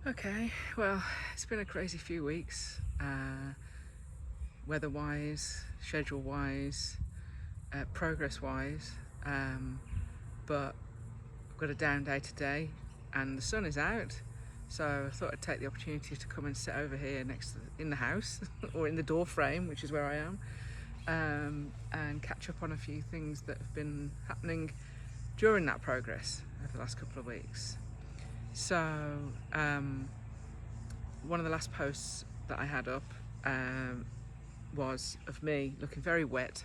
Okay, well, it's been a crazy few weeks, weather-wise, schedule-wise, progress-wise, but I've got a down day today and the sun is out, so I thought I'd take the opportunity to come and sit over here in the house or in the door frame, which is where I am, and catch up on a few things that have been happening during that progress over the last couple of weeks. So, one of the last posts that I had up was of me looking very wet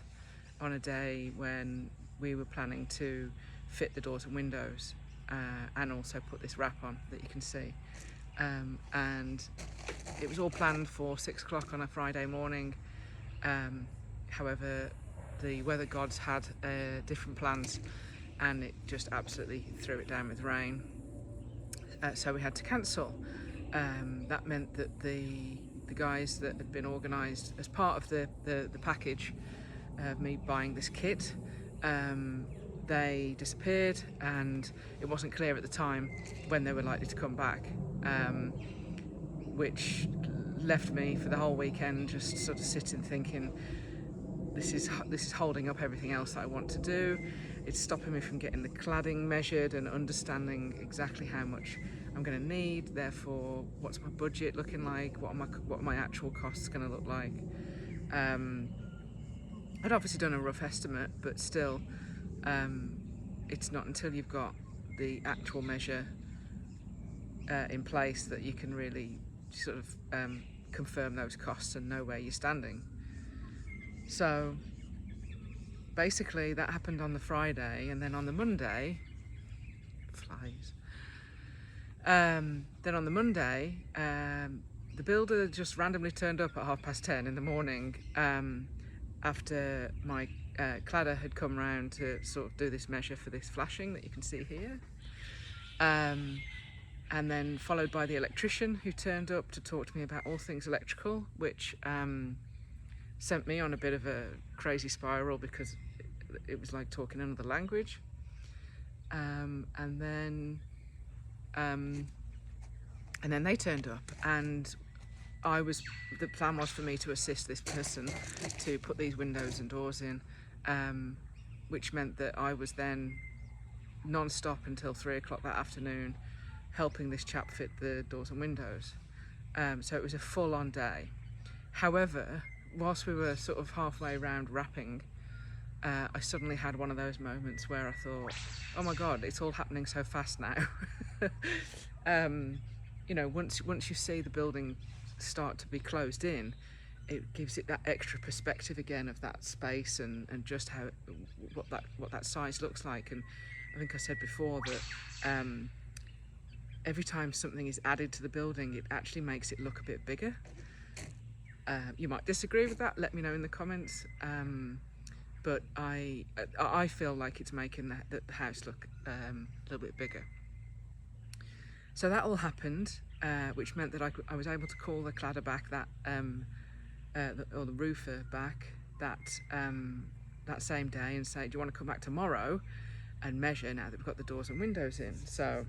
on a day when we were planning to fit the doors and windows and also put this wrap on that you can see. And it was all planned for 6 o'clock on a Friday morning. However, the weather gods had different plans and it just absolutely threw it down with rain. So we had to cancel. That meant that the guys that had been organised as part of the package of me buying this kit, they disappeared, and it wasn't clear at the time when they were likely to come back, which left me for the whole weekend just sort of sitting thinking, this is holding up everything else that I want to do. It's stopping me from getting the cladding measured and understanding exactly how much I'm going to need. Therefore, what's my budget looking like? What are my actual costs going to look like? I'd obviously done a rough estimate, but still, it's not until you've got the actual measure in place that you can really sort of confirm those costs and know where you're standing. So basically that happened on the Friday, and then on the Monday, flies. Then on the Monday, the builder just randomly turned up at 10:30 in the morning after my cladder had come round to sort of do this measure for this flashing that you can see here. And then followed by the electrician, who turned up to talk to me about all things electrical, which sent me on a bit of a crazy spiral because it was like talking another language. And then they turned up, and the plan was for me to assist this person to put these windows and doors in, which meant that I was then non-stop until 3 o'clock that afternoon helping this chap fit the doors and windows. So it was a full-on day. However, whilst we were sort of halfway around wrapping, I suddenly had one of those moments where I thought, oh my God, it's all happening so fast now. You know, once you see the building start to be closed in, it gives it that extra perspective again of that space and just what that size looks like. And I think I said before that every time something is added to the building, it actually makes it look a bit bigger. You might disagree with that, let me know in the comments, but I feel like it's making the house look a little bit bigger. So that all happened, which meant that I was able to call the cladder back or the roofer back that same day and say, do you want to come back tomorrow and measure now that we've got the doors and windows in? So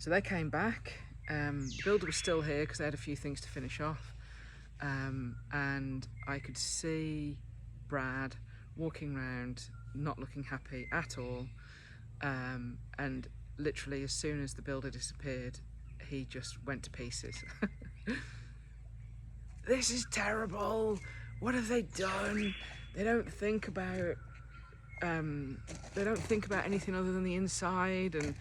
they came back. The builder was still here because they had a few things to finish off, and I could see Brad walking around not looking happy at all, and literally as soon as the builder disappeared, he just went to pieces. This is terrible, what have they done? They don't think about anything other than the inside. And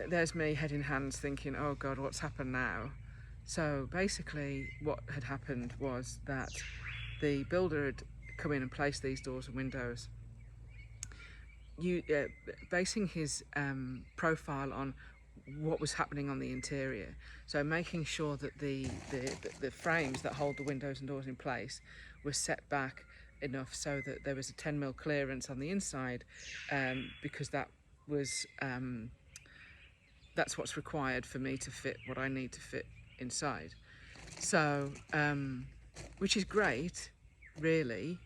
there's me head in hands thinking, oh God, what's happened now? So basically what had happened was that the builder had come in and placed these doors and windows, basing his profile on what was happening on the interior. So making sure that the frames that hold the windows and doors in place were set back enough so that there was a 10mm clearance on the inside, because that's what's required for me to fit what I need to fit inside. So which is great really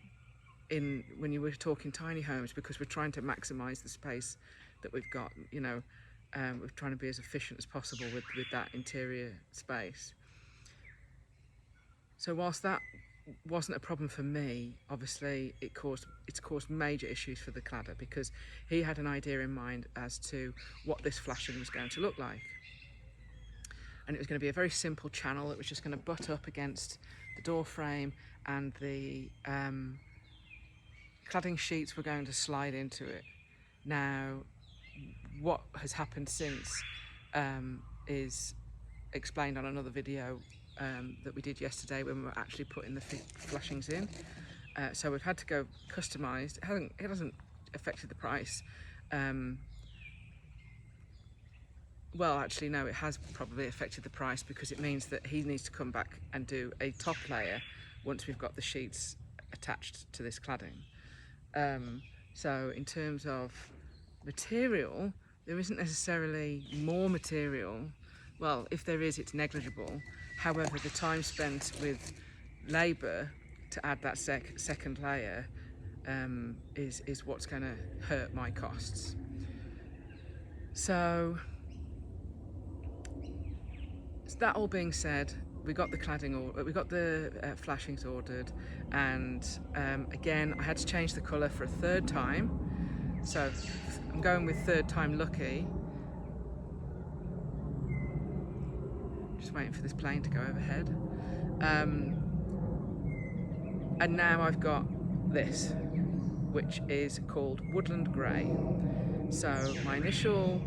when you were talking tiny homes, because we're trying to maximize the space that we've got. You know, We're trying to be as efficient as possible with that interior space. So whilst that wasn't a problem for me, obviously it's caused major issues for the cladder, because he had an idea in mind as to what this flashing was going to look like. And it was going to be a very simple channel that was just going to butt up against the door frame, and the cladding sheets were going to slide into it. Now, what has happened since is explained on another video that we did yesterday when we were actually putting the flashings in. So we've had to go customised. It hasn't affected the price. Well, actually, no, it has probably affected the price, because it means that he needs to come back and do a top layer once we've got the sheets attached to this cladding. So in terms of material, there isn't necessarily more material. Well, if there is, it's negligible. However, the time spent with labour to add that second layer is what's going to hurt my costs. So that all being said, we got the cladding, or we got the flashings ordered, and again I had to change the colour for a third time. So I'm going with third time lucky. Just waiting for this plane to go overhead. And now I've got this, which is called Woodland Grey. So my initial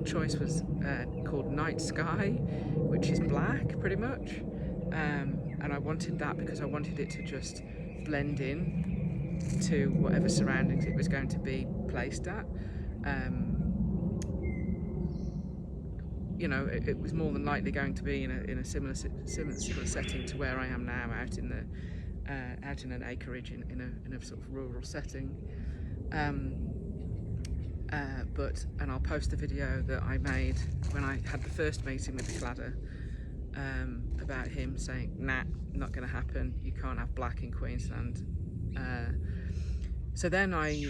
choice was called Night Sky, which is black pretty much, and I wanted that because I wanted it to just blend in to whatever surroundings it was going to be placed at. You know, it was more than likely going to be in a similar setting to where I am now, out in an acreage in a sort of rural setting. And I'll post the video that I made when I had the first meeting with the cladder, about him saying, nah, not going to happen, you can't have black in Queensland. So then I,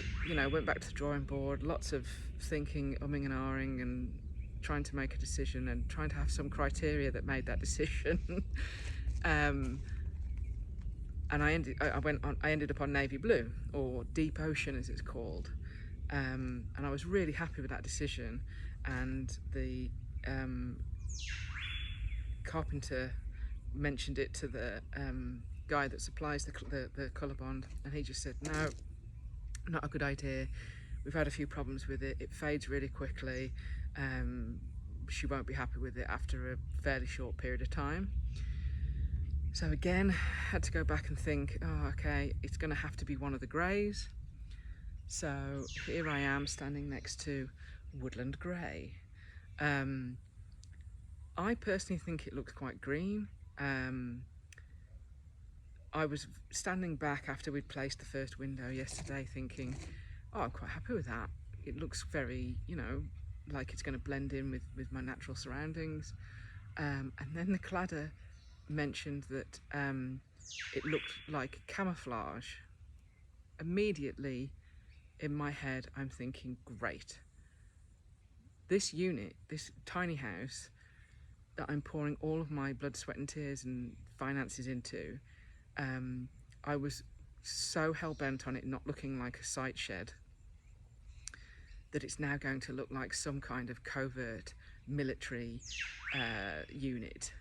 went back to the drawing board, lots of thinking, umming and ahhing, and trying to make a decision and trying to have some criteria that made that decision. And I ended up on navy blue, or deep ocean as it's called. And I was really happy with that decision, and the carpenter mentioned it to the guy that supplies the colour bond, and he just said, no, not a good idea, we've had a few problems with it, it fades really quickly, she won't be happy with it after a fairly short period of time. So again, had to go back and think, oh, okay, it's going to have to be one of the greys. So here I am standing next to Woodland Grey. I personally think it looks quite green. I was standing back after we'd placed the first window yesterday thinking, oh, I'm quite happy with that. It looks very, like it's going to blend in with my natural surroundings. And then the cladder mentioned that it looked like camouflage. Immediately in my head I'm thinking, great, this unit, this tiny house that I'm pouring all of my blood, sweat and tears and finances into, I was so hell-bent on it not looking like a site shed that it's now going to look like some kind of covert military unit.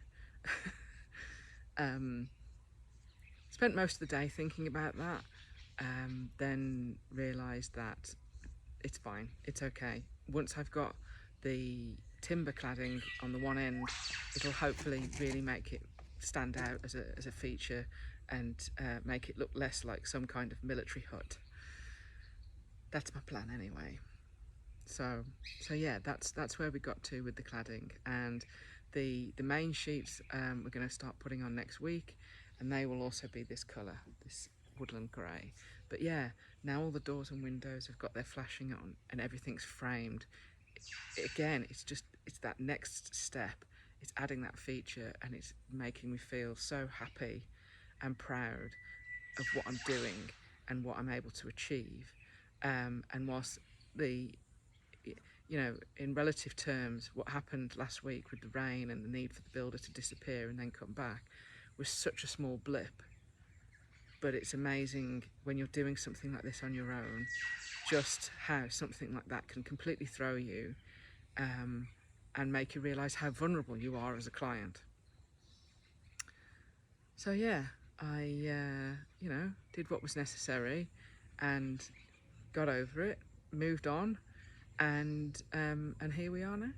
Spent most of the day thinking about that, then realised that it's fine, it's okay. Once I've got the timber cladding on the one end, it'll hopefully really make it stand out as a feature, and make it look less like some kind of military hut. That's my plan anyway. So yeah, that's where we got to with the cladding, and the main sheets we're going to start putting on next week, and they will also be this colour, this Woodland Grey. But yeah, now all the doors and windows have got their flashing on and everything's framed. Again, it's that next step. It's adding that feature, and it's making me feel so happy and proud of what I'm doing and what I'm able to achieve. And whilst the you know, in relative terms, what happened last week with the rain and the need for the builder to disappear and then come back was such a small blip. But it's amazing when you're doing something like this on your own, just how something like that can completely throw you, and make you realise how vulnerable you are as a client. So yeah, I you know, did what was necessary and got over it, moved on, and here we are now.